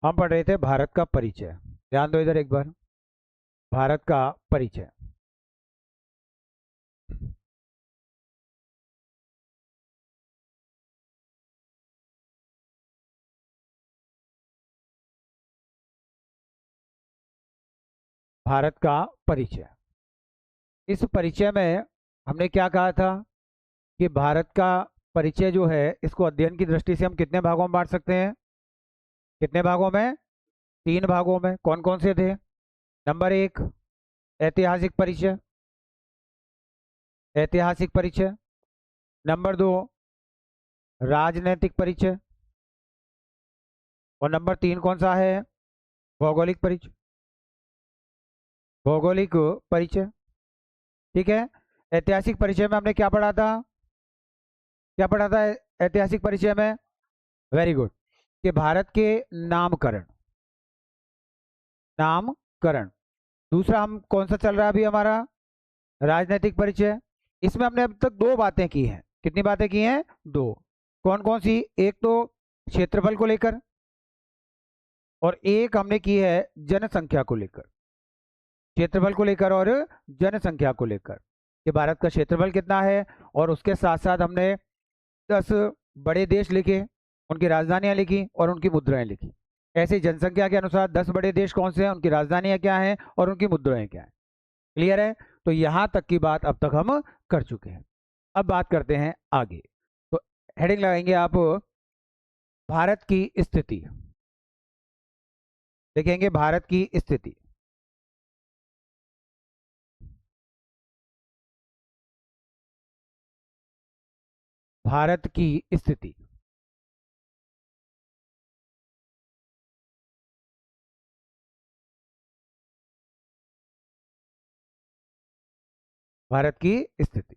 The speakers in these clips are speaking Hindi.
हम पढ़ रहे थे भारत का परिचय। ध्यान दो इधर एक बार। भारत का परिचय। भारत का परिचय। इस परिचय में हमने क्या कहा था कि भारत का परिचय जो है इसको अध्ययन की दृष्टि से हम कितने भागों में बांट सकते हैं? कितने भागों में? 3 भागों में। कौन कौन से थे? नंबर 1, ऐतिहासिक परिचय। ऐतिहासिक परिचय। नंबर 2, राजनैतिक परिचय। और नंबर 3 कौन सा है? भौगोलिक परिचय। भौगोलिक परिचय। ठीक है। ऐतिहासिक परिचय में हमने क्या पढ़ा था? क्या पढ़ा था ऐतिहासिक परिचय में? Very good. कि भारत के नामकरण। नामकरण। दूसरा हम कौन सा चल रहा है अभी हमारा? राजनीतिक परिचय। इसमें हमने अब तक 2 बातें की हैं। कितनी बातें की हैं? 2। कौन कौन सी? एक तो क्षेत्रफल को लेकर, और एक हमने की है जनसंख्या को लेकर। क्षेत्रफल को लेकर और जनसंख्या को लेकर कि भारत का क्षेत्रफल कितना है, और उसके साथ साथ हमने 10 बड़े देश लिखे, उनकी राजधानियां लिखी और उनकी मुद्राएं लिखी। ऐसे ही जनसंख्या के अनुसार 10 बड़े देश कौन से हैं, उनकी राजधानियां क्या हैं और उनकी मुद्राएं क्या हैं। क्लियर है? तो यहां तक की बात अब तक हम कर चुके हैं। अब बात करते हैं आगे। तो हेडिंग लगाएंगे आप, भारत की स्थिति। देखेंगे भारत की स्थिति। भारत की स्थिति। भारत की स्थिति।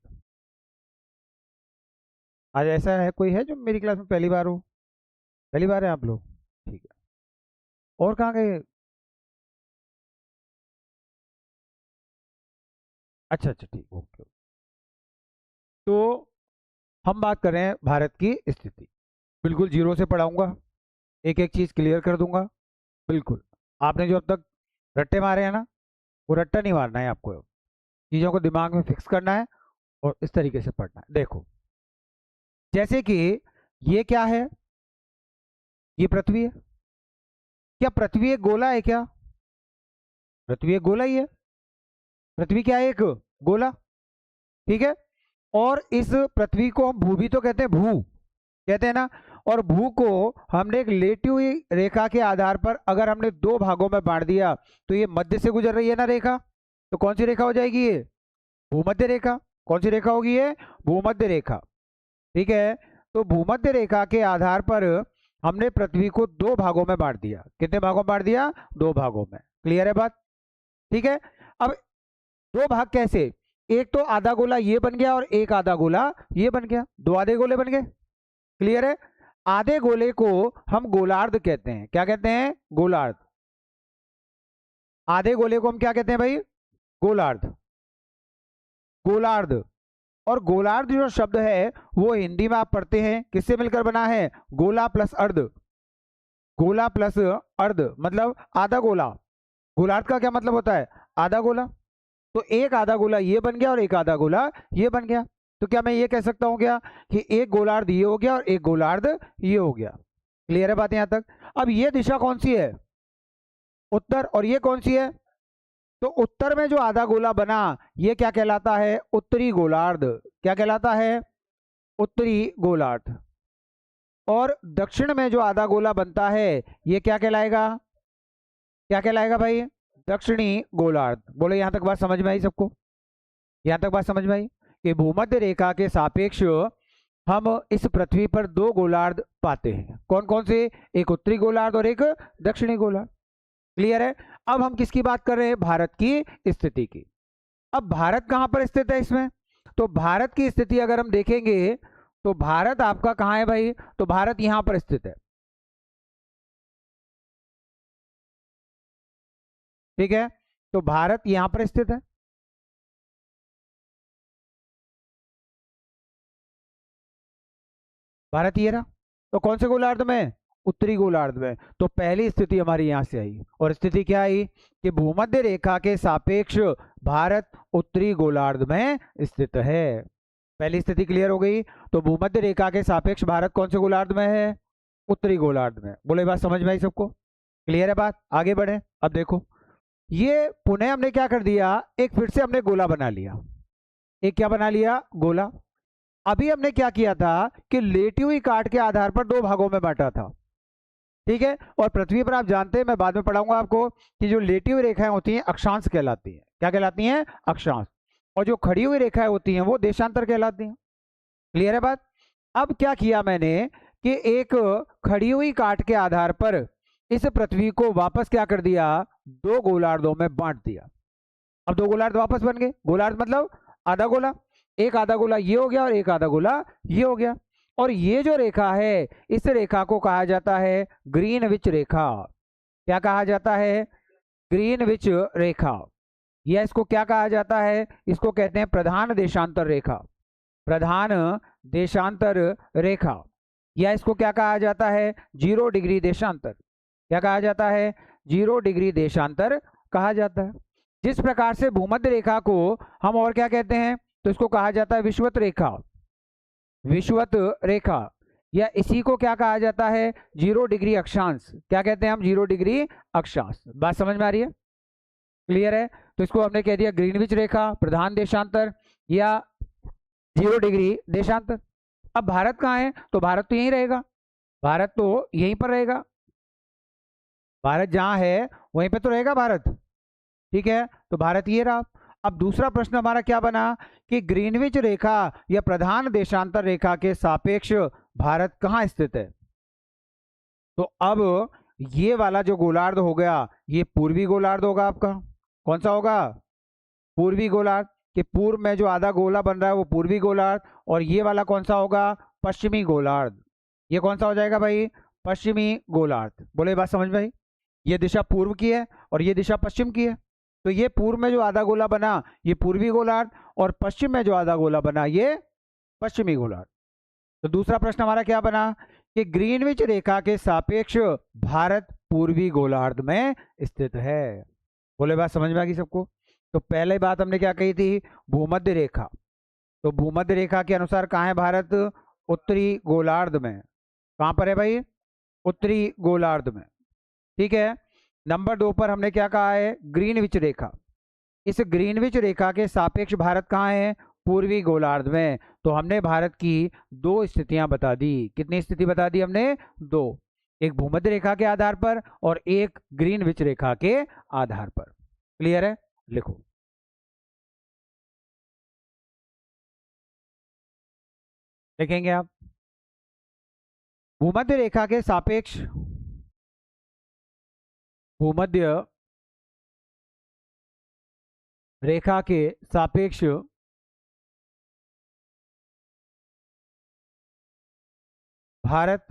आज ऐसा है, कोई है जो मेरी क्लास में पहली बार हो? पहली बार है आप लोग? ठीक है। और कहाँ गए? अच्छा अच्छा, ठीक, ओके। तो हम बात कर रहे हैं भारत की स्थिति। बिल्कुल जीरो से पढ़ाऊंगा, एक एक चीज क्लियर कर दूंगा। बिल्कुल। आपने जो अब तक रट्टे मारे हैं ना, वो रट्टा नहीं मारना है आपको। चीजों को दिमाग में फिक्स करना है और इस तरीके से पढ़ना है। देखो, जैसे कि ये क्या है? ये पृथ्वी है। क्या पृथ्वी एक गोला है क्या? पृथ्वी एक गोला ही है। पृथ्वी क्या है? एक गोला। ठीक है। और इस पृथ्वी को हम भू भी तो कहते हैं, भू कहते हैं ना। और भू को हमने एक लेटी हुई रेखा के आधार पर अगर हमने 2 भागों में बांट दिया, तो ये मध्य से गुजर रही है ना रेखा, तो कौन सी रेखा हो जाएगी ये? भूमध्य रेखा। कौन सी रेखा होगी ये? भूमध्य रेखा। ठीक है। तो भूमध्य रेखा के आधार पर हमने पृथ्वी को 2 भागों में बांट दिया। कितने भागों में बांट दिया? 2 भागों में। क्लियर है बात? ठीक है। अब 2 भाग कैसे? एक तो आधा गोला ये बन गया और एक आधा गोला ये बन गया, 2 आधे गोले बन गए। क्लियर है? आधे गोले को हम गोलार्ध कहते हैं। क्या कहते हैं? गोलार्ध। आधे गोले को हम क्या कहते हैं भाई? गोलार्ध। गोलार्ध। और गोलार्ध जो शब्द है वो हिंदी में आप पढ़ते हैं किससे मिलकर बना है? गोला प्लस अर्ध। गोला प्लस अर्ध मतलब आधा गोला। गोलार्ध का क्या मतलब होता है? आधा गोला। तो एक आधा गोला ये बन गया और एक आधा गोला ये बन गया। तो क्या मैं ये कह सकता हूं क्या कि एक गोलार्ध ये हो गया और एक गोलार्ध ये हो गया? क्लियर है बात यहां तक? अब ये दिशा कौन सी है? उत्तर। और ये कौन सी है? तो उत्तर में जो आधा गोला बना ये क्या कहलाता है? उत्तरी गोलार्ध। क्या कहलाता है? उत्तरी गोलार्ध। और दक्षिण में जो आधा गोला बनता है ये क्या कहलाएगा? क्या कहलाएगा भाई? दक्षिणी गोलार्ध। बोलो, यहां तक बात समझ में आई सबको? यहां तक बात समझ में आई कि भूमध्य रेखा के सापेक्ष हम इस पृथ्वी पर 2 गोलार्ध पाते हैं। कौन कौन से? एक उत्तरी गोलार्ध और एक दक्षिणी गोलार्ध। क्लियर है? अब हम किसकी बात कर रहे हैं? भारत की स्थिति की। अब भारत कहां पर स्थित है इसमें? तो भारत की स्थिति अगर हम देखेंगे तो भारत आपका कहां है भाई? तो भारत यहां पर स्थित है। ठीक है। तो भारत यहां पर स्थित है। भारत ये रहा। तो कौन से गोलार्ध में? उत्तरी गोलार्ध में। तो पहली स्थिति हमारी यहां से आई, और स्थिति क्या आई कि भूमध्य रेखा के सापेक्ष भारत उत्तरी गोलार्ध में स्थित है। पहली स्थिति क्लियर हो गई। तो भूमध्य रेखा के सापेक्ष भारत कौन से गोलार्ध में है? उत्तरी गोलार्ध में। बोले बात समझ में आई सबको? क्लियर है बात? आगे बढ़े। अब देखो, ये पुनः हमने क्या कर दिया, एक फिर से हमने गोला बना लिया। एक क्या बना लिया? गोला। अभी हमने क्या किया था कि लेटी हुई काट के आधार पर दो भागों में बांटा था, ठीक है। और पृथ्वी पर आप जानते हैं, मैं बाद में पढ़ाऊंगा आपको, कि जो लेटी हुई रेखाएं होती हैं अक्षांश कहलाती हैं। क्या कहलाती हैं? अक्षांश। और जो खड़ी हुई रेखाएं होती हैं वो देशांतर कहलाती हैं। क्लियर है बात? अब क्या किया मैंने कि एक खड़ी हुई काट के आधार पर इस पृथ्वी को वापस क्या कर दिया, दो गोलार्धों में बांट दिया। अब दो गोलार्ध वापस बन गए। गोलार्ध मतलब आधा गोला, एक आधा गोला ये हो गया और एक आधा गोला ये हो गया। और ये जो रेखा है, इस रेखा को कहा जाता है ग्रीनविच रेखा। क्या कहा जाता है? ग्रीनविच रेखा। या इसको क्या कहा जाता है? इसको कहते हैं प्रधान देशांतर रेखा। प्रधान देशांतर रेखा। या इसको क्या कहा जाता है? 0 डिग्री देशांतर। क्या कहा जाता है? 0 डिग्री देशांतर कहा जाता है। जिस प्रकार से भूमध्य रेखा को हम और क्या कहते हैं, तो इसको कहा जाता है विषुवत रेखा। विषुवत रेखा। या इसी को क्या कहा जाता है? 0 डिग्री अक्षांश। क्या कहते हैं हम? 0 डिग्री अक्षांश। बात समझ में आ रही है? क्लियर है? तो इसको हमने कह दिया ग्रीनविच रेखा, प्रधान देशांतर या 0 डिग्री देशांतर। अब भारत कहाँ है? तो भारत तो यहीं रहेगा। भारत तो यहीं पर रहेगा। भारत जहां है वहीं पे तो रहेगा भारत, ठीक है। तो भारत ये रहा। अब दूसरा प्रश्न हमारा क्या बना कि ग्रीनविच रेखा या प्रधान देशांतर रेखा के सापेक्ष भारत कहाँ स्थित है? तो अब ये वाला जो गोलार्ध हो गया, ये पूर्वी गोलार्ध होगा आपका। कौन सा होगा? पूर्वी गोलार्ध। के पूर्व में जो आधा गोला बन रहा है वो पूर्वी गोलार्ध। और ये वाला कौन सा होगा? पश्चिमी गोलार्ध। ये कौन सा हो जाएगा भाई? पश्चिमी गोलार्ध। बोले बात समझ में आई? ये दिशा पूर्व की है और ये दिशा पश्चिम की है। तो ये पूर्व में जो आधा गोला बना ये पूर्वी गोलार्ध, और पश्चिम में जो आधा गोला बना ये पश्चिमी गोलार्ध। तो दूसरा प्रश्न हमारा क्या बना कि ग्रीनविच रेखा के सापेक्ष भारत पूर्वी गोलार्ध में स्थित है। बोले बात समझ में आ गई सबको? तो पहले बात हमने क्या कही थी? भूमध्य रेखा। तो भूमध्य रेखा के अनुसार कहाँ है भारत? उत्तरी गोलार्ध में। कहाँ पर है भाई? उत्तरी गोलार्ध में, ठीक है। नंबर 2 पर हमने क्या कहा है? ग्रीनविच रेखा। इस ग्रीनविच रेखा के सापेक्ष भारत कहाँ है? पूर्वी गोलार्ध में। तो हमने भारत की दो स्थितियां बता दी। कितनी स्थिति बता दी हमने? दो। एक भूमध्य रेखा के आधार पर और एक ग्रीनविच रेखा के आधार पर। क्लियर है? लिखो। लिखेंगे आप? भूमध्य रेखा के सापेक्ष, भूमध्य रेखा के सापेक्ष भारत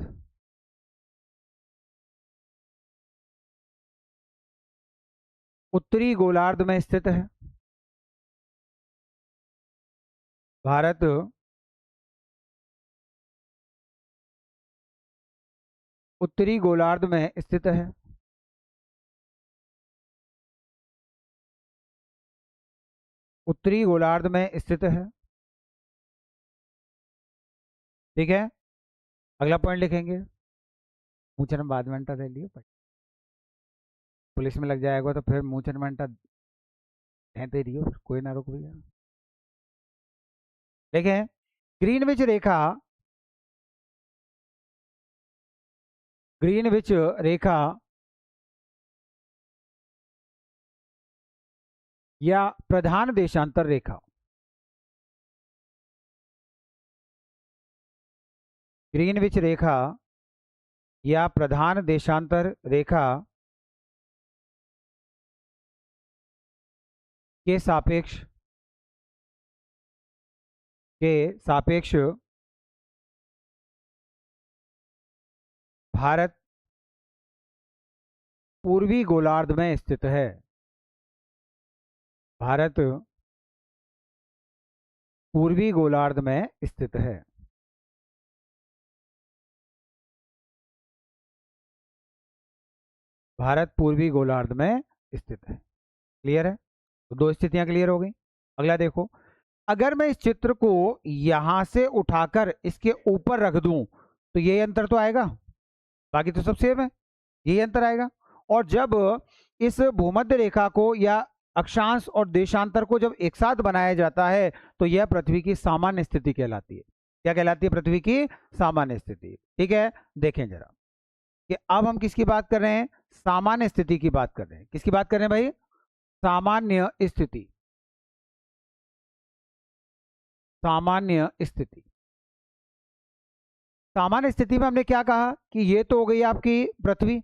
उत्तरी गोलार्ध में स्थित है। भारत उत्तरी गोलार्ध में स्थित है। उत्तरी गोलार्ध में स्थित है, ठीक है। अगला पॉइंट लिखेंगे। मुँह चरम बाद में अंटा दे लियो, पुलिस में लग जाएगा तो फिर मुँह चरम अंटा कहते रहियो, कोई ना रोक भैया। देखें, ग्रीनविच रेखा, ग्रीनविच रेखा या प्रधान देशांतर रेखा, ग्रीनविच रेखा या प्रधान देशांतर रेखा के सापेक्ष, भारत पूर्वी गोलार्ध में स्थित है। भारत पूर्वी गोलार्ध में स्थित है। भारत पूर्वी गोलार्ध में स्थित है। क्लियर है? तो दो स्थितियां क्लियर हो गई। अगला देखो, अगर मैं इस चित्र को यहां से उठाकर इसके ऊपर रख दूं तो ये अंतर तो आएगा, बाकी तो सब सेम है, यही अंतर आएगा। और जब इस भूमध्य रेखा को या अक्षांश और देशांतर को जब एक साथ बनाया जाता है तो यह पृथ्वी की सामान्य स्थिति कहलाती है। क्या कहलाती है? पृथ्वी की सामान्य स्थिति। ठीक है, देखें जरा कि अब हम किसकी बात कर रहे हैं? सामान्य स्थिति की बात कर रहे हैं। किसकी बात कर रहे हैं भाई? सामान्य स्थिति। सामान्य स्थिति। सामान्य स्थिति में हमने क्या कहा कि ये तो हो गई आपकी पृथ्वी,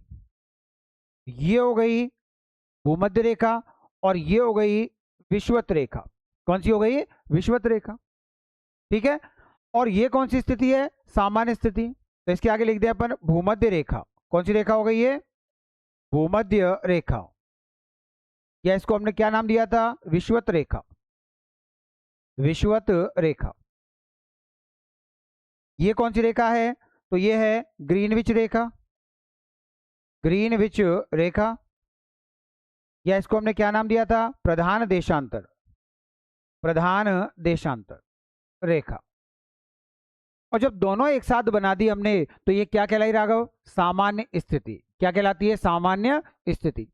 ये हो गई भूमध्य रेखा, और ये हो गई विषुवत रेखा। कौन सी हो गई? विषुवत रेखा। ठीक है, और ये कौन सी स्थिति है? सामान्य स्थिति। तो इसके आगे लिख दिया अपन भूमध्य रेखा। कौन सी रेखा हो गई ये? भूमध्य रेखा। या इसको हमने क्या नाम दिया था? विषुवत रेखा। विषुवत रेखा। ये कौन सी रेखा है? तो ये है ग्रीनविच रेखा। ग्रीनविच रेखा, या इसको हमने क्या नाम दिया था? प्रधान देशांतर। प्रधान देशांतर रेखा। और जब दोनों एक साथ बना दी हमने तो ये क्या कहलाई राघव? सामान्य स्थिति। क्या कहलाती है? सामान्य स्थिति।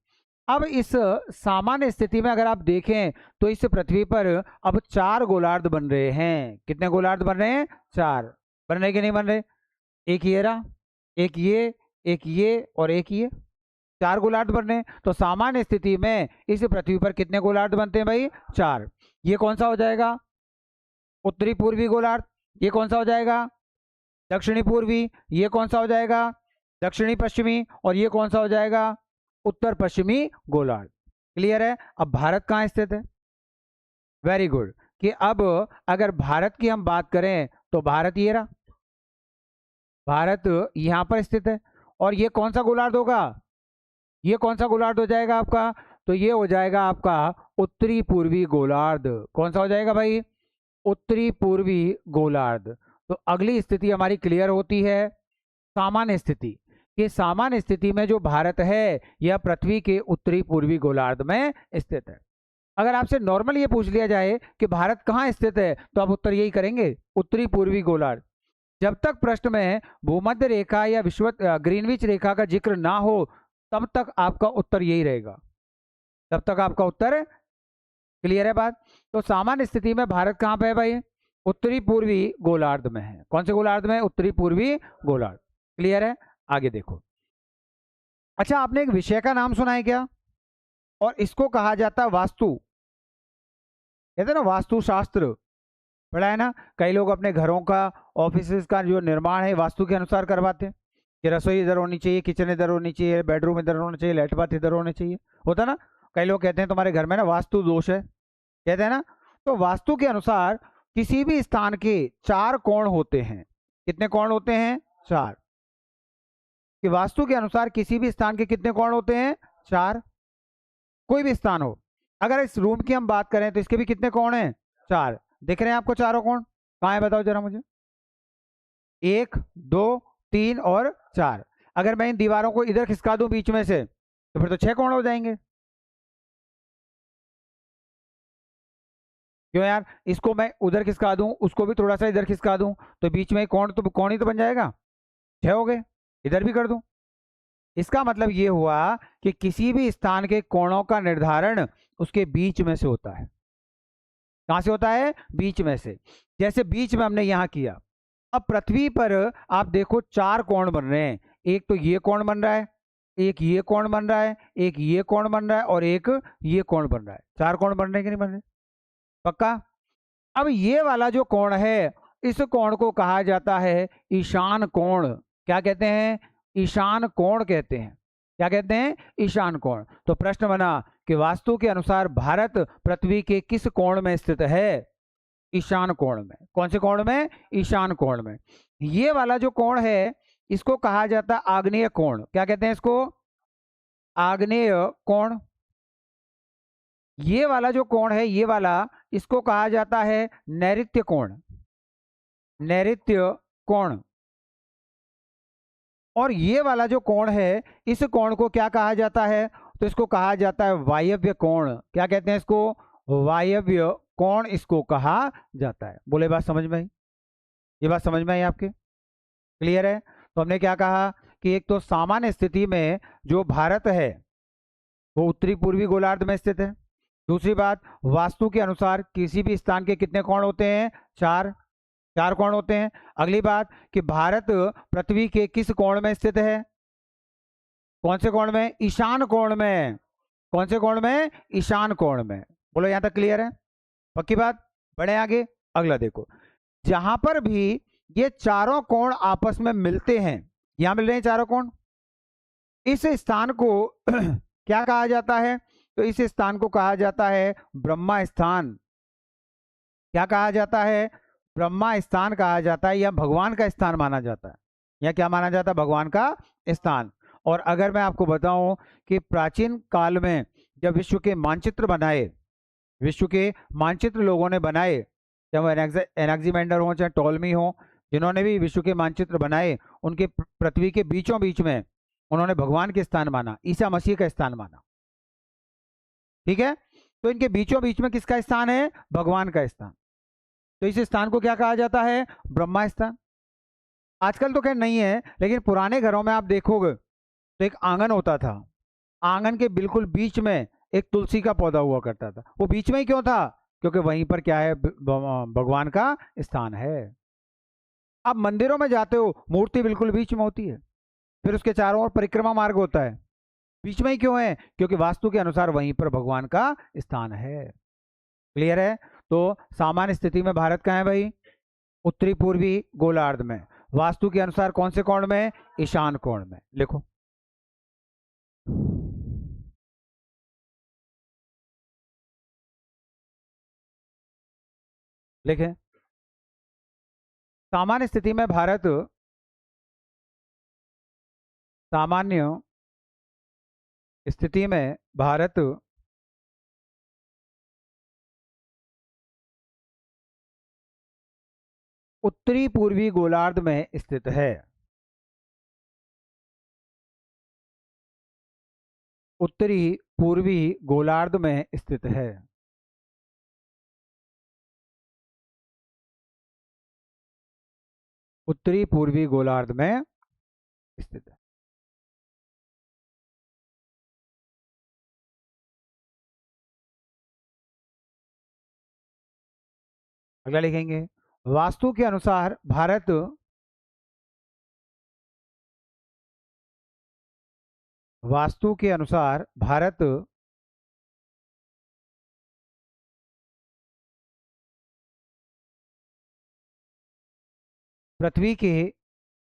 अब इस सामान्य स्थिति में अगर आप देखें तो इस पृथ्वी पर अब 4 गोलार्ध बन रहे हैं। कितने गोलार्ध बन रहे हैं? 4। बन रहे कि नहीं बन रहे? एक ये रहा, एक ये और एक ये, 4 गोलार्ध बन रहे हैं। तो सामान्य स्थिति में इस पृथ्वी पर कितने गोलार्ध बनते हैं भाई? 4। ये कौन सा हो जाएगा? उत्तरी पूर्वी गोलार्ध। ये कौन सा हो जाएगा? दक्षिणी पूर्वी। ये कौन सा हो जाएगा? दक्षिणी पश्चिमी। और ये कौन सा हो जाएगा? उत्तर पश्चिमी गोलार्ध। क्लियर है? अब भारत कहाँ स्थित है? Very good. कि अब अगर भारत की हम बात करें तो भारत ये रहा, भारत यहां पर स्थित है। और ये कौन सा गोलार्ध होगा? ये कौन सा गोलार्ध हो जाएगा आपका? तो ये हो जाएगा आपका उत्तरी पूर्वी गोलार्ध। कौन सा हो जाएगा भाई? उत्तरी पूर्वी गोलार्ध। तो अगली स्थिति हमारी क्लियर होती है, सामान्य स्थिति। कि सामान्य स्थिति में जो भारत है यह पृथ्वी के उत्तरी पूर्वी गोलार्ध में स्थित है। अगर आपसे नॉर्मल ये पूछ लिया जाए कि भारत कहाँ स्थित है तो आप उत्तर यही करेंगे, उत्तरी पूर्वी गोलार्ध। जब तक प्रश्न में भूमध्य रेखा या विषुवत ग्रीनविच रेखा का जिक्र ना हो तब तक आपका उत्तर यही रहेगा, तब तक आपका उत्तर। क्लियर है बात? तो सामान्य स्थिति में भारत कहाँ पे है भाई? उत्तरी पूर्वी गोलार्ध में है। कौन से गोलार्ध में? उत्तरी पूर्वी गोलार्ध। क्लियर है? आगे देखो। अच्छा, आपने एक विषय का नाम सुना है क्या? और इसको कहा जाता है वास्तु। कहते हैं ना वास्तुशास्त्र, पढ़ा है ना? कई लोग अपने घरों का, ऑफिस का जो निर्माण है वास्तु के अनुसार करवाते हैं कि रसोई इधर होनी चाहिए, किचन इधर होनी चाहिए, बेडरूम इधर होना चाहिए, लेट बाथ इधर होने चाहिए। होता ना? कई लोग कहते हैं तुम्हारे घर में ना वास्तु दोष है, कहते हैं ना? तो वास्तु के अनुसार किसी भी स्थान के 4 कोण होते हैं। कितने कोण होते हैं? 4। कि वास्तु के अनुसार किसी भी स्थान के कितने कोण होते हैं? 4। कोई भी स्थान हो, अगर इस रूम की हम बात करें तो इसके भी कितने कोण हैं? 4। दिख रहे हैं आपको चारों कोण? कहाँ है बताओ जरा मुझे? 1, 2, 3 और 4। अगर मैं इन दीवारों को इधर खिसका दूं बीच में से तो फिर तो 6 कोण हो जाएंगे। क्यों यार? इसको मैं उधर खिसका दूं, उसको भी थोड़ा सा इधर खिसका दूं तो बीच में कोण ही तो बन जाएगा। 6 हो गए। इधर भी कर दूं। इसका मतलब ये हुआ कि किसी भी स्थान के कोणों का निर्धारण उसके बीच में से होता है। कहां से होता है? बीच में से। जैसे बीच में हमने यहां किया। अब पृथ्वी पर आप देखो 4 कोण बन रहे हैं। एक तो ये कोण बन रहा है, एक ये कोण बन रहा है, एक ये कोण बन रहा है और एक ये कोण बन रहा है। 4 कोण बन रहे हैं कि नहीं बन रहे? पक्का? अब ये वाला जो कोण है इस कोण को कहा जाता है ईशान कोण। क्या कहते हैं? ईशान कोण कहते हैं। क्या कहते हैं? ईशान कोण। तो प्रश्न बना कि वास्तु के अनुसार भारत पृथ्वी के किस कोण में स्थित है? ईशान कोण में। कौन से कोण में? ईशान कोण में। ये वाला जो कोण है इसको कहा जाता है आग्नेय कोण। क्या कहते हैं इसको? आग्नेय कोण। ये वाला जो कोण है, ये वाला, इसको कहा जाता है नैऋत्य कोण। नैऋत्य कोण। और ये वाला जो कोण है, इस कोण को क्या कहा जाता है? तो इसको कहा जाता है वायव्य कोण। क्या कहते हैं इसको? वायव्य कोण इसको कहा जाता है। बोले बात समझ में आई? ये बात समझ में आई आपके? क्लियर है? तो हमने क्या कहा कि एक तो सामान्य स्थिति में जो भारत है वो उत्तरी पूर्वी गोलार्ध में स्थित है। दूसरी बात, वास्तु के अनुसार किसी भी स्थान के कितने कोण होते हैं? चार। चार कोण होते हैं। अगली बात कि भारत पृथ्वी के किस कोण में स्थित है? कौन से कोण में? ईशान कोण में। कौन से कोण में? ईशान कोण में। बोलो यहां तक क्लियर है? पक्की बात? बढ़े आगे। अगला देखो, जहां पर भी ये चारों कोण आपस में मिलते हैं, यहां मिल रहे हैं चारों कोण, इस स्थान को क्या कहा जाता है? तो इस स्थान को कहा जाता है ब्रह्मा स्थान। क्या कहा जाता है? ब्रह्मा स्थान कहा जाता है, या भगवान का स्थान माना जाता है। या क्या माना जाता है? भगवान का स्थान। और अगर मैं आपको बताऊं कि प्राचीन काल में जब विश्व के मानचित्र बनाए, विश्व के मानचित्र लोगों ने बनाए, चाहे वो एनाक्सीमेंडर हो चाहे टॉलमी हो, जिन्होंने भी विश्व के मानचित्र बनाए, उनके पृथ्वी के बीचों बीच में उन्होंने भगवान के स्थान माना, ईसा मसीह का स्थान माना। ठीक है? तो इनके बीचों बीच में किसका स्थान है? भगवान का स्थान। तो इस स्थान को क्या कहा जाता है? ब्रह्मा स्थान। आजकल तो खैर नहीं है, लेकिन पुराने घरों में आप देखोगे तो एक आंगन होता था। आंगन के बिल्कुल बीच में एक तुलसी का पौधा हुआ करता था। वो बीच में ही क्यों था? क्योंकि वहीं पर क्या है? भगवान का स्थान है। आप मंदिरों में जाते हो, मूर्ति बिल्कुल बीच में होती है, फिर उसके चारों ओर परिक्रमा मार्ग होता है। बीच में ही क्यों है? क्योंकि वास्तु के अनुसार वहीं पर भगवान का स्थान है। क्लियर है? तो सामान्य स्थिति में भारत कहाँ है भाई? उत्तरी पूर्वी गोलार्ध में। वास्तु के अनुसार कौन से कोण में? ईशान कोण में। लिखो। लिखें। सामान्य स्थिति में भारत, सामान्य स्थिति में भारत उत्तरी पूर्वी गोलार्ध में स्थित है। उत्तरी पूर्वी गोलार्ध में स्थित है। उत्तरी पूर्वी गोलार्ध में स्थित है। अगला लिखेंगे, वास्तु के अनुसार भारत वास्तु के अनुसार भारत पृथ्वी के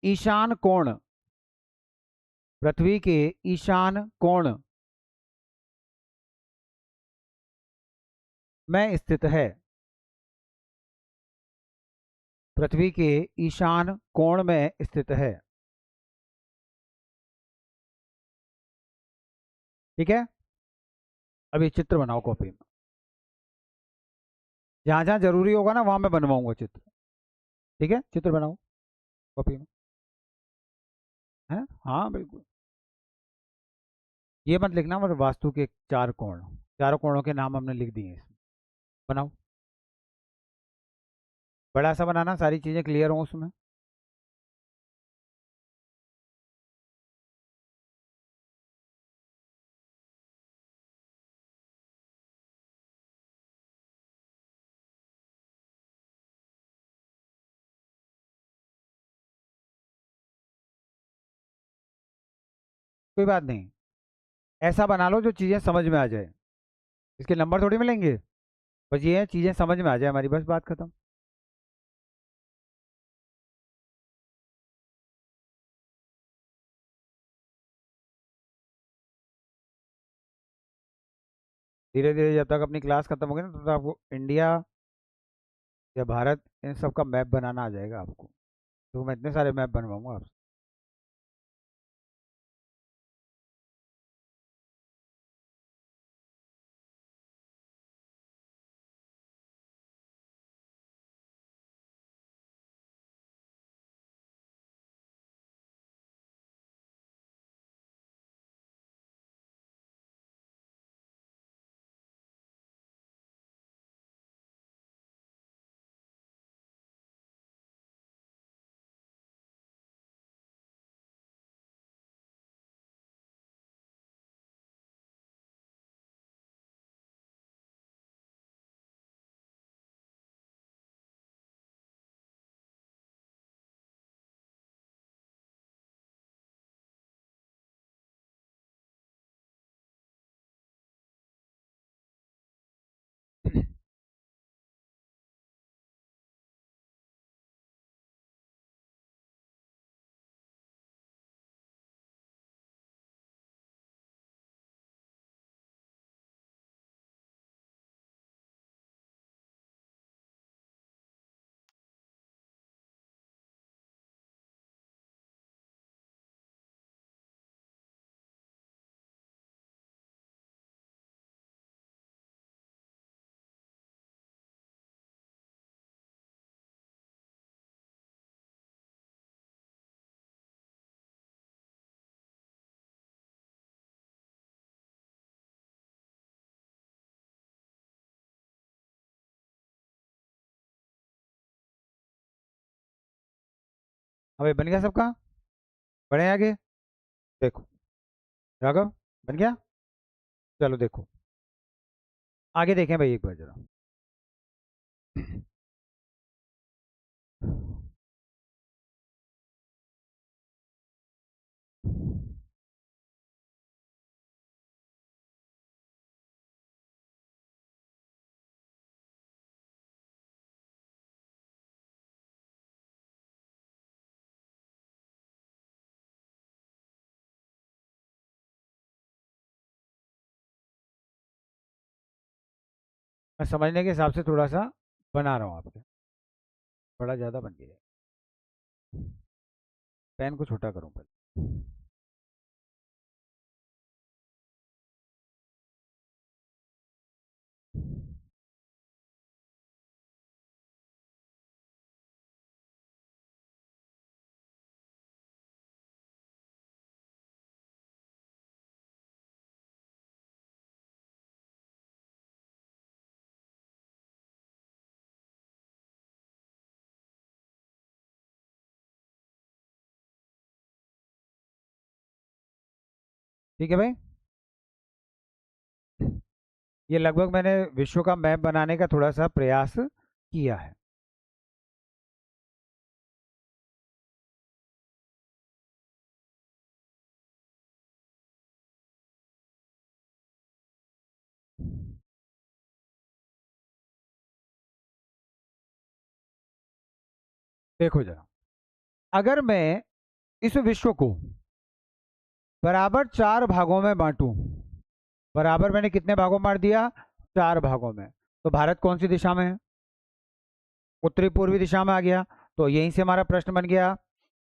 ईशान कोण, पृथ्वी के ईशान कोण में स्थित है। पृथ्वी के ईशान कोण में स्थित है। ठीक है? अभी चित्र बनाओ कॉपी में, जहां जहां जरूरी होगा ना वहां मैं बनवाऊंगा चित्र। ठीक है? चित्र बनाओ कॉपी में। है? हाँ बिल्कुल। ये मत लिखना मतलब वास्तु के चार कोण, चारों कोणों के नाम हमने लिख दिए हैं इसमें। बनाओ। बड़ा सा बनाना, सारी चीजें क्लियर हो उसमें। कोई बात नहीं, ऐसा बना लो जो चीजें समझ में आ जाए। इसके नंबर थोड़ी मिलेंगे, बस ये है चीजें समझ में आ जाए हमारी, बस बात खत्म। धीरे धीरे जब तक अपनी क्लास खत्म होगी ना, तब तक आपको इंडिया या भारत इन सब का मैप बनाना आ जाएगा आपको। तो मैं इतने सारे मैप बनवाऊंगा आपसे। अबे बन गया सबका? बढ़े आगे। देखो राघव, बन गया। चलो देखो आगे देखें भाई एक बार जरा। मैं समझने के हिसाब से थोड़ा सा बना रहा हूँ आपके, बड़ा ज़्यादा बन गया। पेन को छोटा करूँ पहले। ठीक है भाई, ये लगभग मैंने विश्व का मैप बनाने का थोड़ा सा प्रयास किया है। देखो जरा, अगर मैं इस विश्व को बराबर 4 भागों में बांटूं, बराबर मैंने कितने भागों में बांट दिया? 4 भागों में। तो भारत कौन सी दिशा में है? उत्तरी पूर्वी दिशा में आ गया। तो यहीं से हमारा प्रश्न बन गया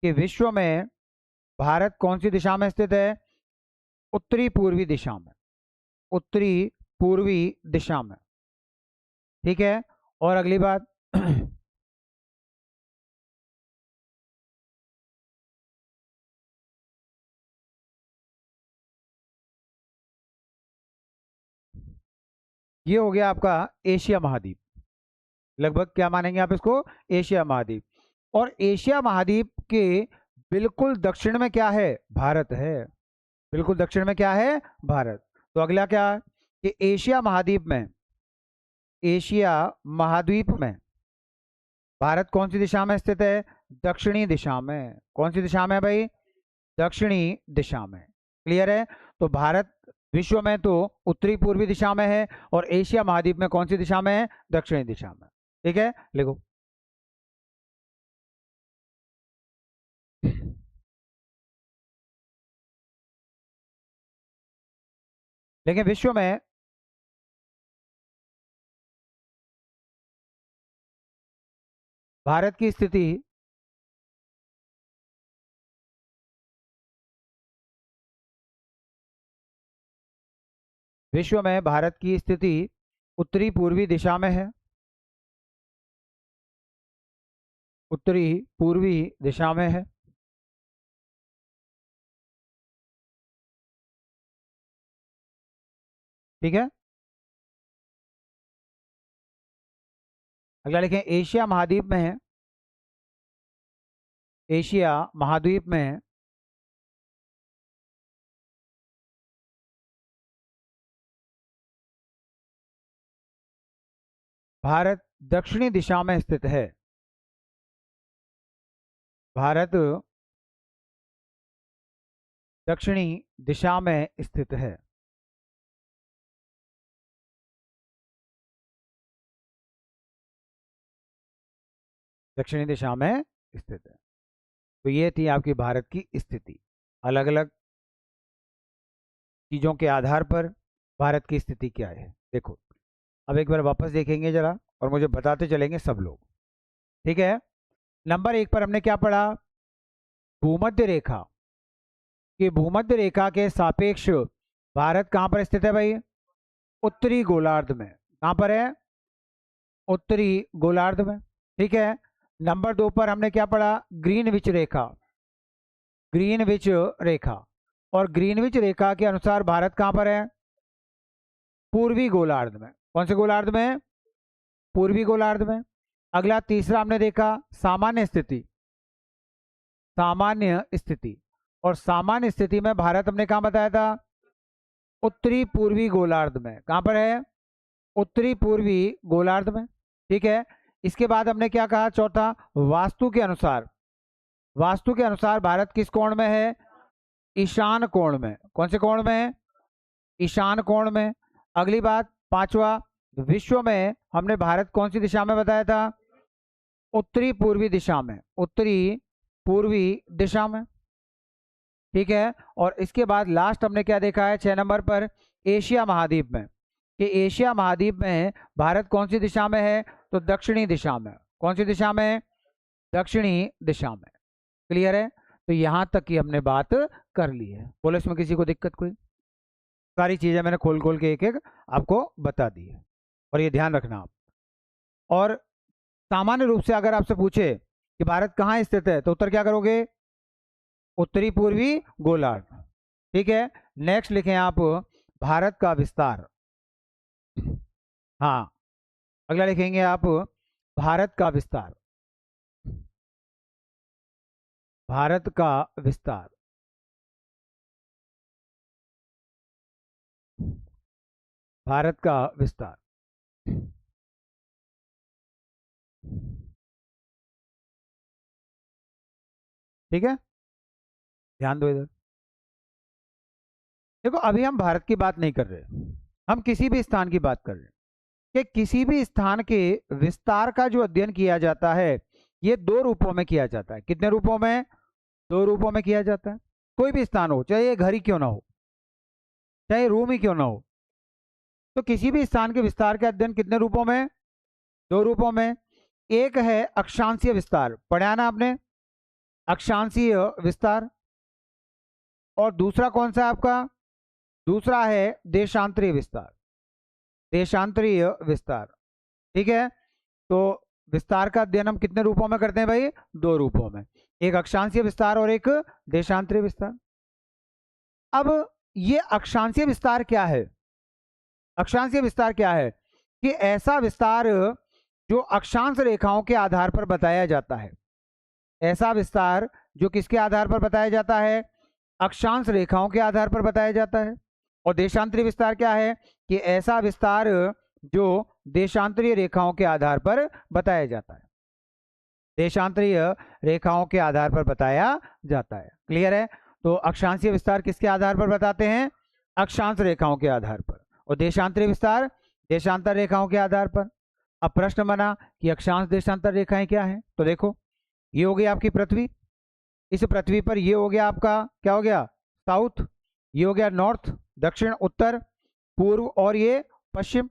कि विश्व में भारत कौन सी दिशा में स्थित है? उत्तरी पूर्वी दिशा में, उत्तरी पूर्वी दिशा में। ठीक है, और अगली बात ये हो गया आपका एशिया महाद्वीप। लगभग क्या मानेंगे आप इसको? एशिया महाद्वीप। और एशिया महाद्वीप के बिल्कुल दक्षिण में क्या है? भारत है। बिल्कुल दक्षिण में क्या है? भारत। तो अगला क्या है कि एशिया महाद्वीप में, एशिया महाद्वीप में भारत कौन सी दिशा में स्थित है? दक्षिणी दिशा में। कौन सी दिशा में है भाई? दक्षिणी दिशा में। क्लियर है? तो भारत विश्व में तो उत्तरी पूर्वी दिशा में है, और एशिया महाद्वीप में कौन सी दिशा में है? दक्षिणी दिशा में। ठीक है, लिखो। लेकिन विश्व में, भारत की स्थिति विश्व में भारत की स्थिति उत्तरी पूर्वी दिशा में है। उत्तरी पूर्वी दिशा में है। ठीक है, अगला लिखें एशिया महाद्वीप में है। एशिया महाद्वीप में है भारत दक्षिणी दिशा में स्थित है। भारत दक्षिणी दिशा में स्थित है। दक्षिणी दिशा में स्थित है। तो ये थी आपकी भारत की स्थिति। अलग अलग चीजों के आधार पर भारत की स्थिति क्या है, देखो। अब एक बार वापस देखेंगे जरा, और मुझे बताते चलेंगे सब लोग। ठीक है, नंबर 1 पर हमने क्या पढ़ा? भूमध्य रेखा। कि भूमध्य रेखा के सापेक्ष भारत कहां पर स्थित है भाई? उत्तरी गोलार्ध में। कहां पर है? उत्तरी गोलार्ध में। ठीक है, नंबर 2 पर हमने क्या पढ़ा? ग्रीनविच रेखा। ग्रीनविच रेखा, और ग्रीनविच रेखा के अनुसार भारत कहां पर है? पूर्वी गोलार्ध में। कौन से गोलार्ध में? पूर्वी गोलार्ध में। अगला तीसरा हमने देखा सामान्य स्थिति। सामान्य स्थिति। और सामान्य स्थिति में भारत हमने कहाँ बताया था? उत्तरी पूर्वी गोलार्ध में। कहाँ पर है? उत्तरी पूर्वी गोलार्ध में। ठीक है, इसके बाद हमने क्या कहा? चौथा, वास्तु के अनुसार। वास्तु के अनुसार भारत किस कोण में है? ईशान कोण में। कौन से कोण में है? ईशान कोण में। अगली बात, पांचवा, विश्व में हमने भारत कौन सी दिशा में बताया था? उत्तरी पूर्वी दिशा में। उत्तरी पूर्वी दिशा में। ठीक है, और इसके बाद लास्ट हमने क्या देखा है 6 नंबर पर? एशिया महाद्वीप में। कि एशिया महाद्वीप में भारत कौन सी दिशा में है? तो दक्षिणी दिशा में। कौन सी दिशा में? दक्षिणी दिशा में। क्लियर है? तो यहां तक की हमने बात कर ली है। बोलो इसमें किसी को दिक्कत कोई? सारी चीजें मैंने खोल खोल के एक एक आपको बता दी है, और ये ध्यान रखना आप। और सामान्य रूप से अगर आपसे पूछे कि भारत कहाँ स्थित है, तो उत्तर क्या करोगे? उत्तरी पूर्वी गोलार्ध। ठीक है, नेक्स्ट लिखें आप भारत का विस्तार। हाँ, अगला लिखेंगे आप भारत का विस्तार। भारत का विस्तार। भारत का विस्तार। ठीक है, ध्यान दो इधर। देखो, अभी हम भारत की बात नहीं कर रहे, हम किसी भी स्थान की बात कर रहे हैं कि किसी भी स्थान के विस्तार का जो अध्ययन किया जाता है, ये दो रूपों में किया जाता है। कितने रूपों में? दो रूपों में किया जाता है। कोई भी स्थान हो, चाहे ये घर ही क्यों ना हो, चाहे रूम ही क्यों ना हो, तो किसी भी स्थान के विस्तार का अध्ययन कितने रूपों में? दो रूपों में। एक है अक्षांशीय विस्तार, पढ़ा ना आपने? अक्षांशीय विस्तार। और दूसरा कौन सा है आपका? दूसरा है देशांतरीय विस्तार। देशांतरीय विस्तार। ठीक है, तो विस्तार का अध्ययन हम कितने रूपों में करते हैं भाई? दो रूपों में, एक अक्षांशीय विस्तार और एक देशांतरीय विस्तार। अब ये अक्षांशीय विस्तार क्या है? अक्षांशीय विस्तार क्या है? कि ऐसा विस्तार जो अक्षांश रेखाओं के आधार पर बताया जाता है। ऐसा विस्तार जो किसके आधार पर बताया जाता है? अक्षांश रेखाओं के आधार पर बताया जाता है। और देशांतरीय विस्तार क्या है? कि ऐसा विस्तार जो देशांतरीय रेखाओं के आधार पर बताया जाता है। देशांतरीय रेखाओं के आधार पर बताया जाता है। क्लियर है? तो अक्षांशीय विस्तार किसके आधार पर बताते हैं? अक्षांश रेखाओं के आधार पर। और देशांतरीय विस्तार देशांतर रेखाओं के आधार पर। अब प्रश्न बना कि अक्षांश देशांतर रेखाएं क्या है? तो देखो, ये हो गई आपकी पृथ्वी। इस पृथ्वी पर ये हो गया आपका, क्या हो गया? साउथ। ये हो गया नॉर्थ, दक्षिण, उत्तर, पूर्व, और ये पश्चिम।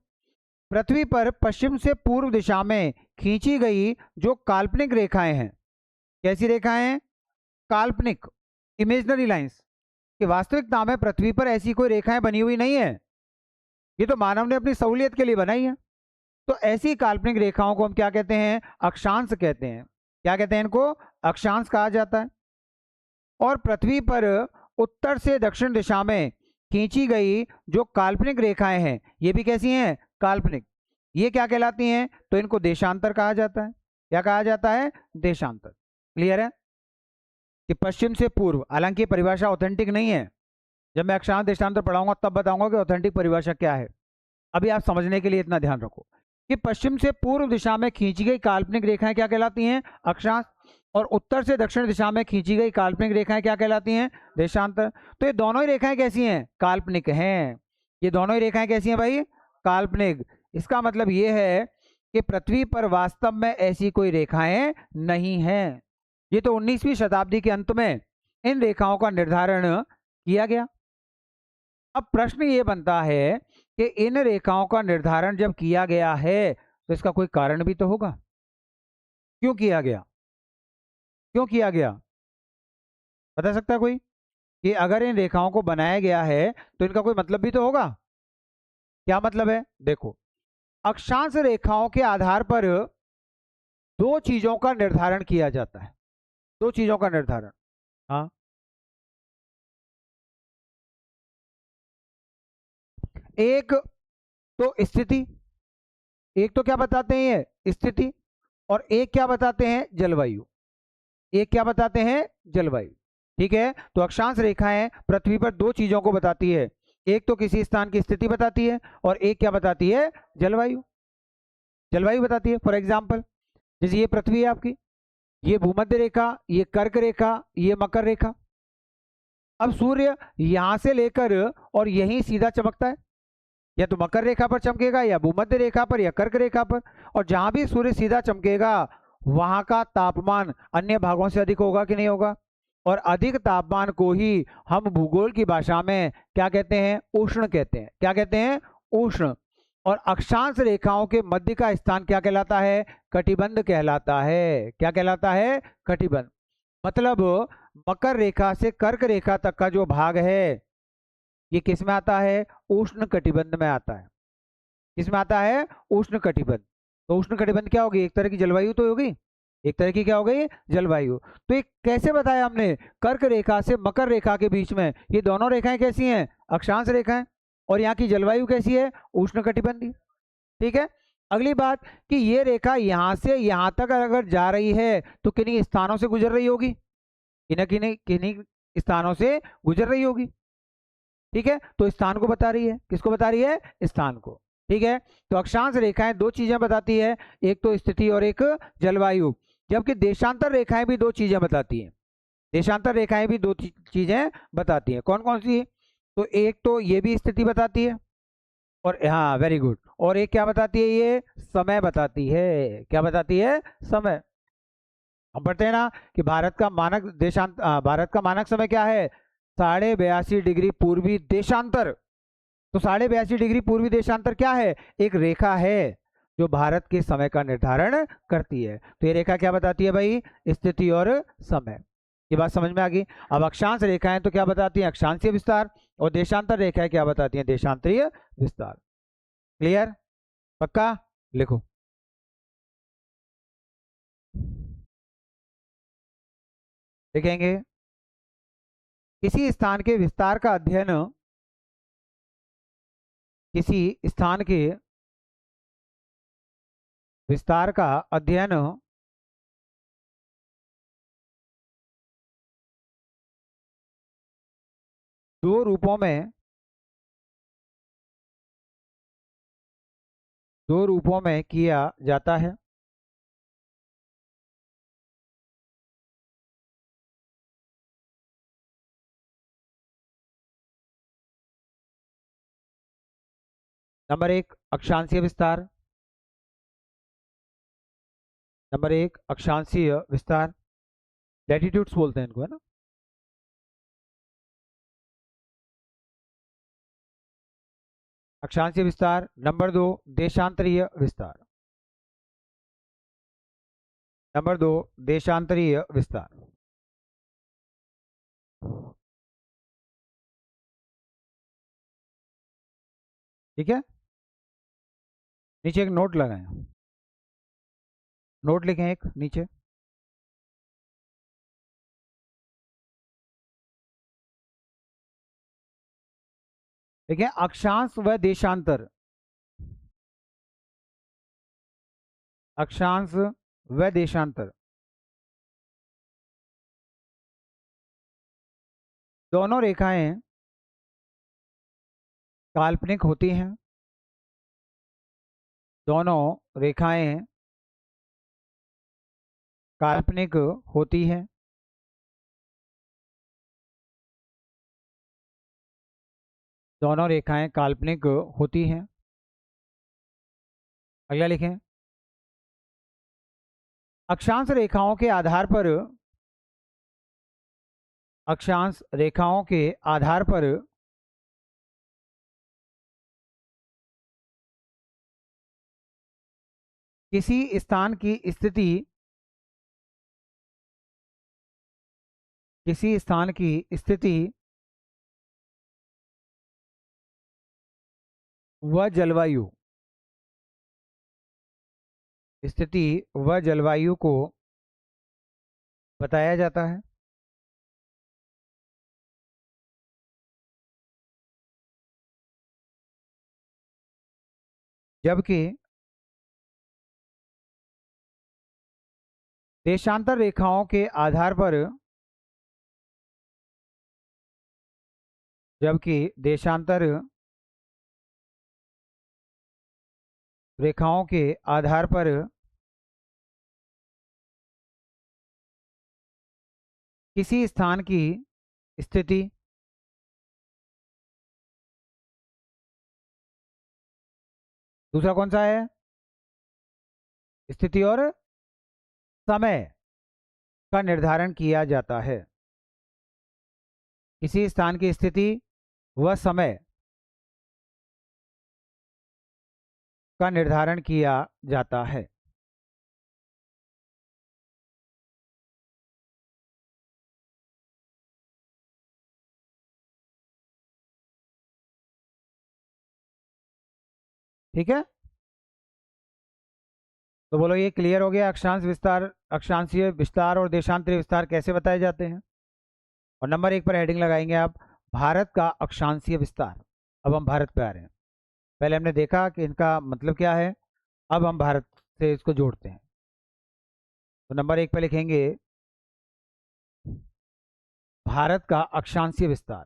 पृथ्वी पर पश्चिम से पूर्व दिशा में खींची गई जो काल्पनिक रेखाएं हैं, कैसी रेखाएं हैं? काल्पनिक, इमेजिनरी लाइंस। कि वास्तविकता में पृथ्वी पर ऐसी कोई रेखाएं बनी हुई नहीं है, ये तो मानव ने अपनी सहूलियत के लिए बनाई है। तो ऐसी काल्पनिक रेखाओं को हम क्या कहते हैं? अक्षांश कहते हैं। क्या कहते हैं इनको? अक्षांश कहा जाता है। और पृथ्वी पर उत्तर से दक्षिण दिशा में खींची गई जो काल्पनिक रेखाएं हैं, ये भी कैसी हैं? काल्पनिक। ये क्या कहलाती हैं? तो इनको देशांतर कहा जाता है। क्या कहा जाता है? देशांतर। क्लियर है? कि पश्चिम से पूर्व, हालांकि परिभाषा ऑथेंटिक नहीं है, जब मैं अक्षांश देशांतर पढ़ाऊंगा तब बताऊंगा कि ऑथेंटिक परिभाषा क्या है। अभी आप समझने के लिए इतना ध्यान रखो कि पश्चिम से पूर्व दिशा में खींची गई काल्पनिक रेखाएं क्या कहलाती हैं? अक्षांश। और उत्तर से दक्षिण दिशा में खींची गई काल्पनिक रेखाएं क्या कहलाती हैं? देशांतर। तो ये दोनों ही रेखाएं कैसी हैं? काल्पनिक हैं। ये दोनों ही रेखाएं कैसी हैं भाई? काल्पनिक। इसका मतलब ये है कि पृथ्वी पर वास्तव में ऐसी कोई रेखाएं नहीं हैं। ये तो 19वीं शताब्दी के अंत में इन रेखाओं का निर्धारण किया गया। अब प्रश्न ये बनता है कि इन रेखाओं का निर्धारण जब किया गया है तो इसका कोई कारण भी तो होगा। क्यों किया गया? क्यों किया गया? बता सकता है कोई? कि अगर इन रेखाओं को बनाया गया है तो इनका कोई मतलब भी तो होगा। क्या मतलब है? देखो, अक्षांश रेखाओं के आधार पर दो चीजों का निर्धारण किया जाता है। दो चीजों का निर्धारण। हाँ, एक तो स्थिति, एक तो क्या बताते हैं ये? स्थिति। और एक क्या बताते हैं? जलवायु। एक क्या बताते हैं, जलवायु। ठीक है, तो अक्षांश रेखाएं पृथ्वी पर दो चीजों को बताती है, एक तो किसी स्थान की स्थिति बताती है और एक क्या बताती है, जलवायु। जलवायु बताती है। फॉर एग्जाम्पल, जैसे ये पृथ्वी है आपकी, ये भूमध्य रेखा, ये कर्क रेखा, ये मकर रेखा। अब सूर्य यहां से लेकर और यहीं सीधा चमकता है, या तो मकर रेखा पर चमकेगा या भूमध्य रेखा पर या कर्क रेखा पर। और जहां भी सूर्य सीधा चमकेगा वहां का तापमान अन्य भागों से अधिक होगा कि नहीं होगा। और अधिक तापमान को ही हम भूगोल की भाषा में क्या कहते हैं, उष्ण कहते हैं। क्या कहते हैं, उष्ण। और अक्षांश रेखाओं के मध्य का स्थान क्या कहलाता है, कटिबंध कहलाता है। क्या कहलाता है, कटिबंध। मतलब मकर रेखा से कर्क रेखा तक का जो भाग है ये किस में आता है, उष्ण कटिबंध में आता है। किस में आता है, उष्ण कटिबंध। तो उष्ण कटिबंध क्या होगी, एक तरह की जलवायु तो होगी, एक तरह की क्या हो गई, जलवायु। तो ये कैसे बताया हमने, कर्क रेखा से मकर रेखा के बीच में ये दोनों रेखाएं कैसी हैं, अक्षांश रेखाएं। और यहाँ की जलवायु कैसी है, उष्ण कटिबंधी। ठीक है। अगली बात कि ये रेखा यहां से यहां तक अगर जा रही है तो किन्हीं स्थानों से गुजर रही होगी, किन्हीं किन्हीं किन्हीं स्थानों से गुजर रही होगी। ठीक है, तो स्थान को बता रही है, किसको बता रही है, स्थान को। ठीक है, तो अक्षांश रेखाएं दो चीजें बताती है, एक तो स्थिति और एक जलवायु। जबकि देशांतर रेखाएं भी दो चीजें बताती हैं, देशांतर रेखाएं भी दो चीजें बताती हैं। कौन कौन सी, तो एक तो ये भी स्थिति बताती है, और हाँ वेरी गुड, और एक क्या बताती है, ये समय बताती है। क्या बताती है, समय। हम पढ़ते हैं ना कि भारत का मानक समय क्या है, 82.5 डिग्री पूर्वी देशांतर। तो 82.5 डिग्री पूर्वी देशांतर क्या है, एक रेखा है जो भारत के समय का निर्धारण करती है। तो ये रेखा क्या बताती है भाई, स्थिति और समय। ये बात समझ में आ गई। अब अक्षांश रेखाएं तो क्या बताती हैं, अक्षांशीय विस्तार, और देशांतर रेखाएं क्या बताती हैं, देशांतरीय विस्तार। क्लियर, पक्का, लिखो। देखेंगे, किसी स्थान के विस्तार का अध्ययन, किसी स्थान के विस्तार का अध्ययन दो रूपों में, दो रूपों में किया जाता है। नंबर एक, अक्षांशीय विस्तार। नंबर एक, अक्षांशीय विस्तार, लैटिट्यूड्स बोलते हैं इनको, है ना। अक्षांशीय विस्तार। नंबर दो, देशांतरीय विस्तार। नंबर दो, देशांतरीय विस्तार। ठीक है, नीचे एक नोट लगाएं, नोट लिखें एक नीचे। देखिए, अक्षांश व देशांतर, अक्षांश व देशांतर दोनों रेखाएं काल्पनिक होती हैं। दोनों रेखाएं काल्पनिक होती हैं। दोनों रेखाएं काल्पनिक होती हैं। अगला लिखें, अक्षांश रेखाओं के आधार पर, अक्षांश रेखाओं के आधार पर किसी स्थान की स्थिति, किसी स्थान की स्थिति व जलवायु, स्थिति व जलवायु को बताया जाता है। जबकि देशांतर रेखाओं के आधार पर, जबकि देशांतर रेखाओं के आधार पर किसी स्थान की स्थिति, दूसरा कौन सा है, स्थिति और समय का निर्धारण किया जाता है। किसी स्थान की स्थिति व समय का निर्धारण किया जाता है। ठीक है, तो बोलो ये क्लियर हो गया, अक्षांश विस्तार, अक्षांशीय विस्तार और देशांतरीय विस्तार कैसे बताए जाते हैं। और नंबर 1 पर हेडिंग लगाएंगे आप, भारत का अक्षांशीय विस्तार। अब हम भारत पे आ रहे हैं, पहले हमने देखा कि इनका मतलब क्या है, अब हम भारत से इसको जोड़ते हैं। तो नंबर 1 पे लिखेंगे भारत का अक्षांशीय विस्तार।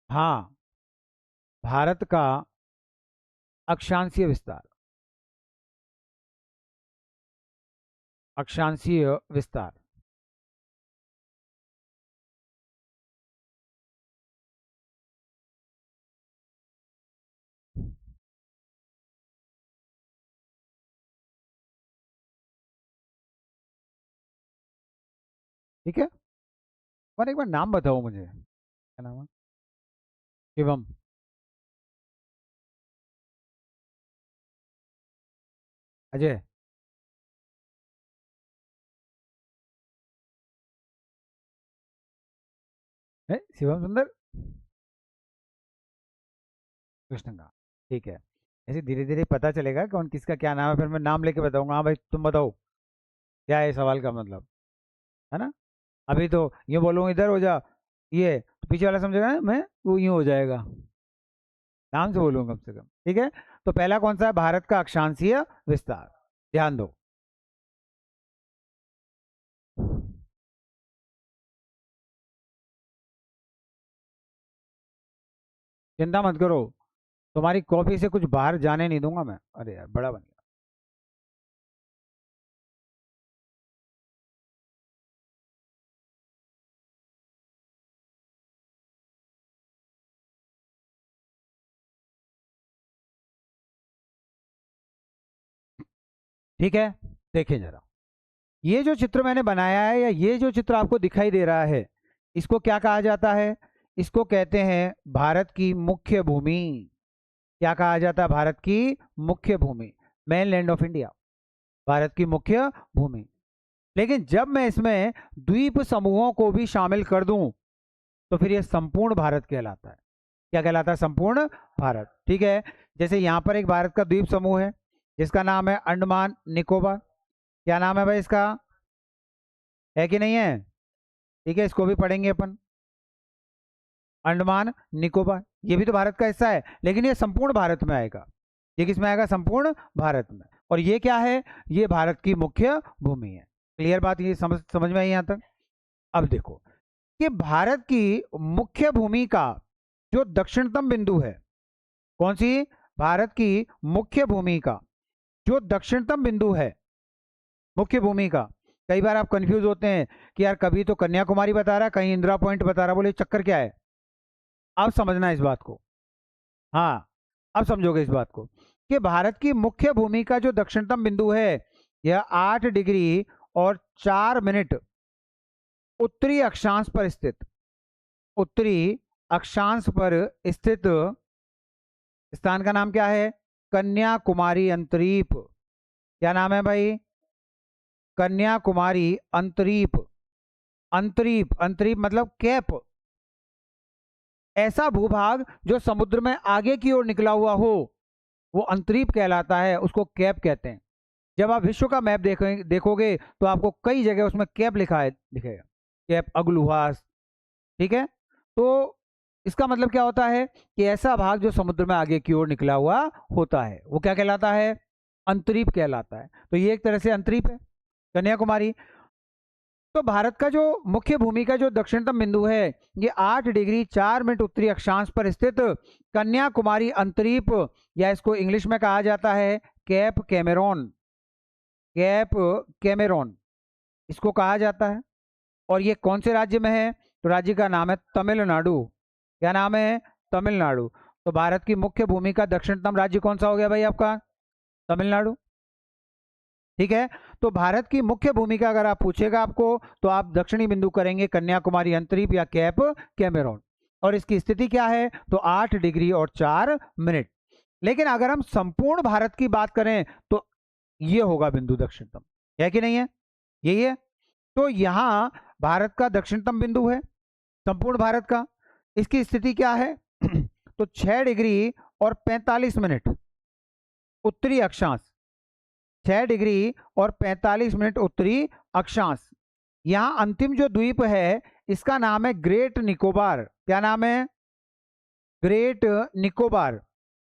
हाँ, भारत का अक्षांशीय विस्तार, अक्षांशीय विस्तार। ठीक है, और एक बार नाम बताओ मुझे, क्या नाम है। शिवम। अजय। है शिवम सुंदर कृष्ण का। ठीक है, ऐसे धीरे धीरे पता चलेगा कौन किसका क्या नाम है, फिर मैं नाम लेके बताऊंगा, हाँ भाई तुम बताओ क्या है सवाल का मतलब, है ना। अभी तो यूँ बोलूँगा इधर हो जा, ये तो पीछे वाला समझेगा ना, मैं वो यूँ हो जाएगा, नाम से बोलूंगा कम से कम। ठीक है, तो पहला कौन सा है, भारत का अक्षांशीय विस्तार, ध्यान दो। चिंता मत करो, तुम्हारी कॉपी से कुछ बाहर जाने नहीं दूंगा मैं। अरे यार बड़ा बन गया। ठीक है, देखिए जरा, ये जो चित्र मैंने बनाया है, या ये जो चित्र आपको दिखाई दे रहा है, इसको क्या कहा जाता है, इसको कहते हैं भारत की मुख्य भूमि। क्या कहा जाता है, भारत की मुख्य भूमि, mainland of India, Bharat की मुख्य भूमि। लेकिन जब मैं इसमें द्वीप समूहों को भी शामिल कर दूं, तो फिर ये संपूर्ण भारत कहलाता है। क्या कहलाता है, संपूर्ण भारत। ठीक है, जैसे यहां पर एक भारत का द्वीप समूह है जिसका नाम है अंडमान निकोबार। क्या नाम है भाई इसका, है कि नहीं है। ठीक है, इसको भी पढ़ेंगे अपन, अंडमान निकोबार, ये भी तो भारत का हिस्सा है, लेकिन ये संपूर्ण भारत में आएगा। ये किस में आएगा, संपूर्ण भारत में। और ये क्या है, ये भारत की मुख्य भूमि है। क्लियर बात, ये समझ में आई यहां तक। अब देखो कि भारत की मुख्य भूमि का जो दक्षिणतम बिंदु है, कौन सी, भारत की मुख्य भूमि का जो दक्षिणतम बिंदु है, मुख्य भूमि का। कई बार आप कंफ्यूज होते हैं कि यार कभी तो कन्याकुमारी बता रहा है, कहीं इंदिरा पॉइंट बता रहा है, बोले चक्कर क्या है। अब समझना इस बात को, हाँ अब समझोगे इस बात को, कि भारत की मुख्य भूमि का जो दक्षिणतम बिंदु है, यह 8 डिग्री और 4 मिनट उत्तरी अक्षांश पर स्थित, उत्तरी अक्षांश पर स्थित स्थान का नाम क्या है, कन्याकुमारी अंतरीप। क्या नाम है भाई, कन्याकुमारी अंतरीप। अंतरीप, अंतरीप मतलब कैप, ऐसा भूभाग जो समुद्र में आगे की ओर निकला हुआ हो, वो अंतरीप कहलाता है, उसको कैप कहते हैं। जब आप विश्व का मैप देखोगे तो आपको कई जगह उसमें कैप लिखा है, दिखेगा, कैप अग्लुहास। ठीक है, तो इसका मतलब क्या होता है कि ऐसा भाग जो समुद्र में आगे की ओर निकला हुआ होता है, वो क्या कहलाता है, अंतरीप कहलाता है। तो ये एक तरह से अंतरीप है कन्याकुमारी। तो भारत का जो मुख्य भूमि का जो दक्षिणतम बिंदु है ये 8 डिग्री 4 मिनट उत्तरी अक्षांश पर स्थित कन्याकुमारी अंतरीप, या इसको इंग्लिश में कहा जाता है कैप कैमेरोन, कैप कैमेरोन इसको कहा जाता है। और ये कौन से राज्य में है? तो राज्य का नाम है तमिलनाडु। क्या नाम है? तमिलनाडु। तो भारत की मुख्य भूमि का दक्षिणतम राज्य कौन सा हो गया भाई आपका? तमिलनाडु। ठीक है। तो भारत की मुख्य भूमिका अगर आप पूछेगा आपको तो आप दक्षिणी बिंदु करेंगे कन्याकुमारी अंतरीप या कैप कैमेरोन। और इसकी स्थिति क्या है? तो 8 डिग्री और 4 मिनट। लेकिन अगर हम संपूर्ण भारत की बात करें तो ये होगा बिंदु दक्षिणतम, है कि नहीं है? यही है। तो यहां भारत का दक्षिणतम बिंदु है संपूर्ण भारत का। इसकी स्थिति क्या है? तो 6 डिग्री और 45 मिनट उत्तरी अक्षांश, 6 डिग्री और 45 मिनट उत्तरी अक्षांश। यहां अंतिम जो द्वीप है इसका नाम है ग्रेट निकोबार। क्या नाम है? ग्रेट निकोबार।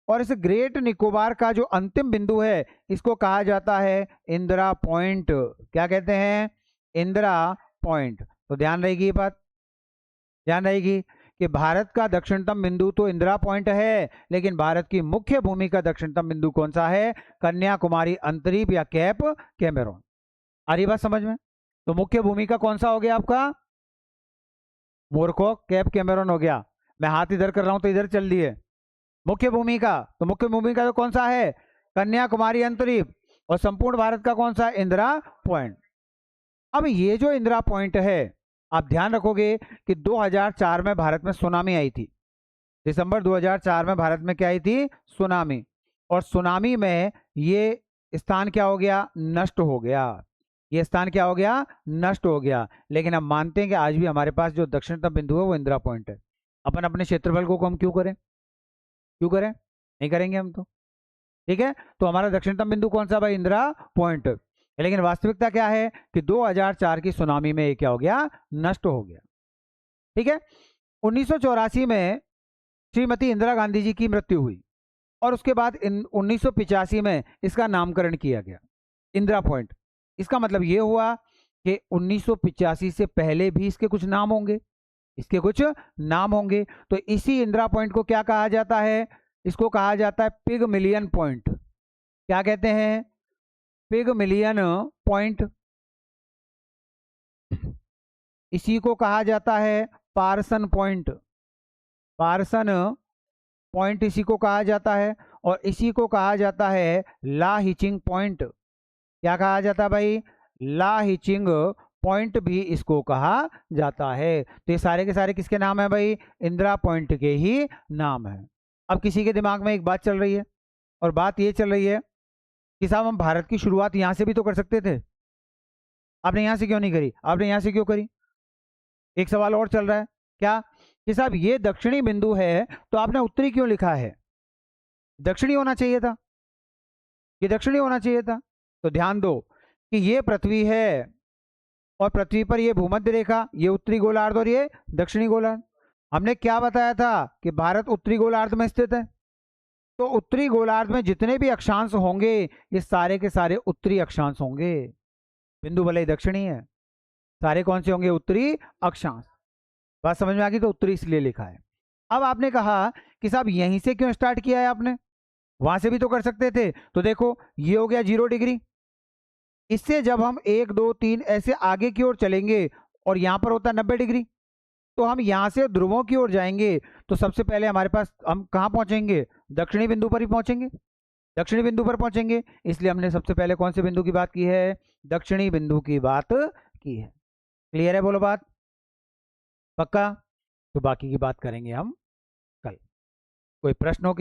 और इस ग्रेट निकोबार का जो अंतिम बिंदु है इसको कहा जाता है इंदिरा पॉइंट। क्या कहते हैं? इंदिरा पॉइंट। तो ध्यान रहेगी ये बात, ध्यान रहेगी कि भारत का दक्षिणतम बिंदु तो इंदिरा पॉइंट है, लेकिन भारत की मुख्य भूमि का दक्षिणतम बिंदु कौन सा है? कन्याकुमारी अंतरीप या कैप कैमेरोन। आ रही बात समझ में? तो मुख्य भूमि का कौन सा हो गया आपका? मूर्खों, कैप कैमेरोन हो गया। मैं हाथ इधर कर रहा हूं तो इधर चल दिए। मुख्य भूमि का, तो मुख्य भूमि का तो कौन सा है? कन्याकुमारी अंतरीप। और संपूर्ण भारत का कौन सा? इंदिरा पॉइंट। अब ये जो इंदिरा पॉइंट है, आप ध्यान रखोगे कि 2004 में भारत में सुनामी आई थी। दिसंबर 2004 में भारत में क्या आई थी? सुनामी। और सुनामी में ये स्थान क्या हो गया? नष्ट हो गया। ये स्थान क्या हो गया? नष्ट हो गया। लेकिन हम मानते हैं कि आज भी हमारे पास जो दक्षिणतम बिंदु है वो इंदिरा पॉइंट है। अपन अपने क्षेत्रफल को कम क्यों करें? क्यों करें? नहीं करेंगे हम तो। ठीक है। तो हमारा दक्षिणतम बिंदु कौन सा भाई? इंदिरा पॉइंट। लेकिन वास्तविकता क्या है कि 2004 की सुनामी में ये क्या हो गया? नष्ट हो गया। ठीक है। 1984 में श्रीमती इंदिरा गांधी जी की मृत्यु हुई और उसके बाद 1985 में इसका नामकरण किया गया इंदिरा पॉइंट। इसका मतलब ये हुआ कि 1985 से पहले भी इसके कुछ नाम होंगे, इसके कुछ नाम होंगे। तो इसी इंदिरा पॉइंट को क्या कहा जाता है? इसको कहा जाता है पिगमिलियन पॉइंट। क्या कहते हैं? पिगमिलियन पॉइंट। इसी को कहा जाता है पार्सन पॉइंट। पार्सन पॉइंट इसी को कहा जाता है। और इसी को कहा जाता है ला हिचिंग पॉइंट। क्या कहा जाता है भाई? ला हिचिंग पॉइंट भी इसको कहा जाता है। तो ये सारे के सारे किसके नाम है भाई? इंदिरा पॉइंट के ही नाम है। अब किसी के दिमाग में एक बात चल रही है, और बात ये चल रही है कि साहब हम भारत की शुरुआत यहां से भी तो कर सकते थे, आपने यहां से क्यों नहीं करी? आपने यहां से क्यों करी? एक सवाल और चल रहा है क्या कि साहब ये दक्षिणी बिंदु है तो आपने उत्तरी क्यों लिखा है? दक्षिणी होना चाहिए था, ये दक्षिणी होना चाहिए था। तो ध्यान दो कि ये पृथ्वी है और पृथ्वी पर ये भूमध्य रेखा, ये उत्तरी गोलार्ध और ये दक्षिणी गोलार्ध। हमने क्या बताया था कि भारत उत्तरी गोलार्ध में स्थित है। तो उत्तरी गोलार्ध में जितने भी अक्षांश होंगे ये सारे के सारे उत्तरी अक्षांश होंगे। बिंदु भले ही दक्षिणी है, सारे कौन से होंगे? उत्तरी अक्षांश। बात समझ में आ गई? तो उत्तरी इसलिए लिखा है। अब आपने कहा कि साहब यहीं से क्यों स्टार्ट किया है आपने? वहां से भी तो कर सकते थे। तो देखो ये हो गया 0 डिग्री। इससे जब हम 1 2 3 ऐसे आगे की ओर चलेंगे और यहां पर होता है 90 डिग्री, तो हम यहां से ध्रुवों की ओर जाएंगे तो सबसे पहले हमारे पास हम कहां पहुंचेंगे? दक्षिणी बिंदु पर ही पहुंचेंगे, दक्षिणी बिंदु पर पहुंचेंगे। इसलिए हमने सबसे पहले कौन से बिंदु की बात की है? दक्षिणी बिंदु की बात की है। क्लियर है? बोलो बात पक्का? तो बाकी की बात करेंगे हम कल। कोई प्रश्न हो?